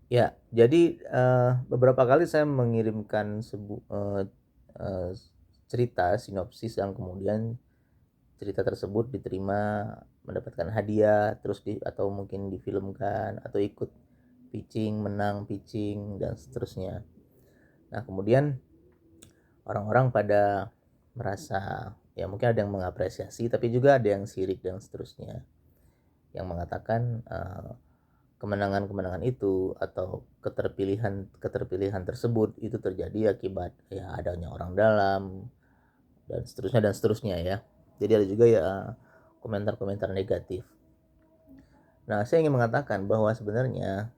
Ya, jadi, beberapa kali saya mengirimkan eee, cerita sinopsis yang kemudian cerita tersebut diterima, mendapatkan hadiah, terus atau mungkin difilmkan atau ikut pitching, menang pitching dan seterusnya. Nah, kemudian orang-orang pada merasa, ya mungkin ada yang mengapresiasi, tapi juga ada yang sirik dan seterusnya. Yang mengatakan, kemenangan-kemenangan itu atau keterpilihan tersebut itu terjadi akibat ya adanya orang dalam dan seterusnya ya. Jadi ada juga ya komentar-komentar negatif. Nah, saya ingin mengatakan bahwa sebenarnya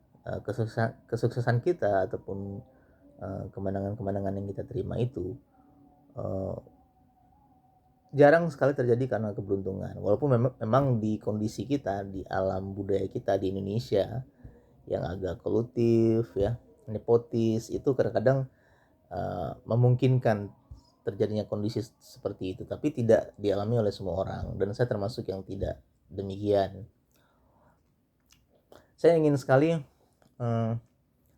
kesuksesan kita ataupun kemenangan-kemenangan yang kita terima itu eh, jarang sekali terjadi karena keberuntungan. Walaupun memang di kondisi kita, di alam budaya kita di Indonesia yang agak kolutif ya, nepotis, itu kadang-kadang memungkinkan terjadinya kondisi seperti itu, tapi tidak dialami oleh semua orang dan saya termasuk yang tidak demikian. Saya ingin sekali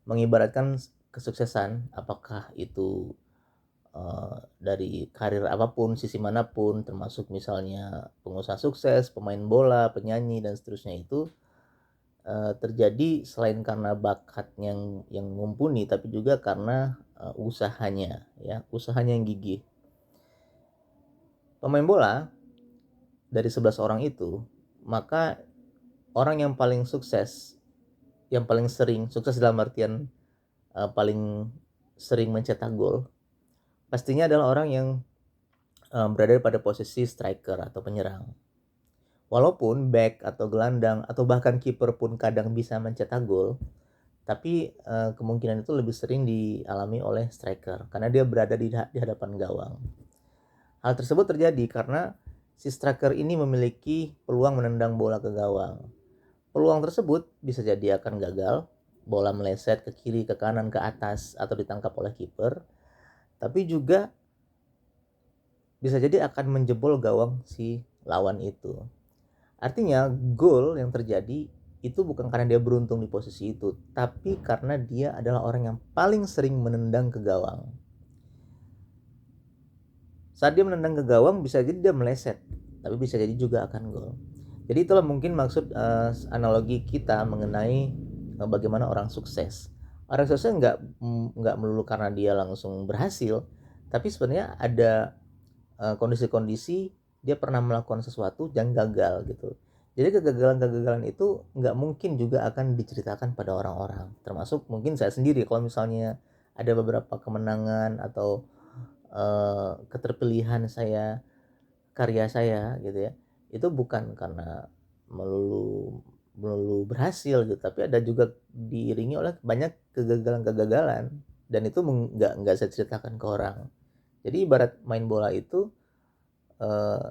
mengibaratkan kesuksesan, apakah itu dari karir apapun, sisi manapun, termasuk misalnya pengusaha sukses, pemain bola, penyanyi dan seterusnya, itu terjadi selain karena bakat yang mumpuni, tapi juga karena usahanya ya, usahanya yang gigih. Pemain bola dari 11 orang itu, maka orang yang paling sukses, yang paling sering sukses dalam artian paling sering mencetak gol, pastinya adalah orang yang berada pada posisi striker atau penyerang. Walaupun back atau gelandang atau bahkan kiper pun kadang bisa mencetak gol, tapi kemungkinan itu lebih sering dialami oleh striker karena dia berada di hadapan gawang. Hal tersebut terjadi karena si striker ini memiliki peluang menendang bola ke gawang. Peluang tersebut bisa jadi akan gagal, bola meleset ke kiri, ke kanan, ke atas atau ditangkap oleh kiper, tapi juga bisa jadi akan menjebol gawang si lawan itu. Artinya gol yang terjadi itu bukan karena dia beruntung di posisi itu, tapi karena dia adalah orang yang paling sering menendang ke gawang. Saat dia menendang ke gawang bisa jadi dia meleset, tapi bisa jadi juga akan gol. Jadi itulah mungkin maksud analogi kita mengenai bagaimana orang sukses. Orang sukses nggak melulu karena dia langsung berhasil, tapi sebenarnya ada kondisi-kondisi dia pernah melakukan sesuatu dan gagal gitu. Jadi kegagalan-kegagalan itu nggak mungkin juga akan diceritakan pada orang-orang. Termasuk mungkin saya sendiri, kalau misalnya ada beberapa kemenangan atau keterpilihan saya, karya saya gitu ya, itu bukan karena melulu melulu berhasil gitu, tapi ada juga diiringi oleh banyak kegagalan-kegagalan dan itu nggak saya ceritakan ke orang. Jadi ibarat main bola itu, eh,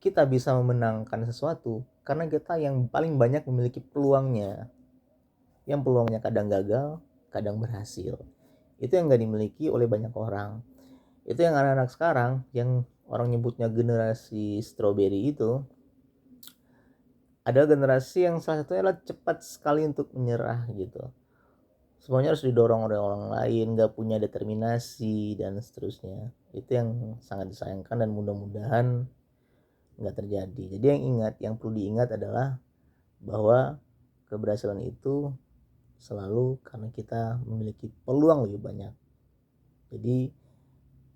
kita bisa memenangkan sesuatu karena kita yang paling banyak memiliki peluangnya, yang peluangnya kadang gagal kadang berhasil. Itu yang nggak dimiliki oleh banyak orang. Itu yang anak-anak sekarang yang orang nyebutnya generasi strawberry itu, ada generasi yang salah satunya adalah cepat sekali untuk menyerah gitu. Semuanya harus didorong oleh orang lain, gak punya determinasi dan seterusnya. Itu yang sangat disayangkan dan mudah-mudahan gak terjadi. Jadi yang perlu diingat adalah bahwa keberhasilan itu selalu karena kita memiliki peluang lebih banyak. Jadi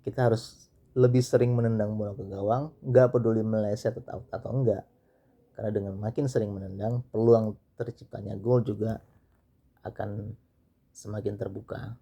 kita harus lebih sering menendang bola ke gawang, gak peduli meleset atau enggak. Karena dengan makin sering menendang, peluang terciptanya gol juga akan semakin terbuka.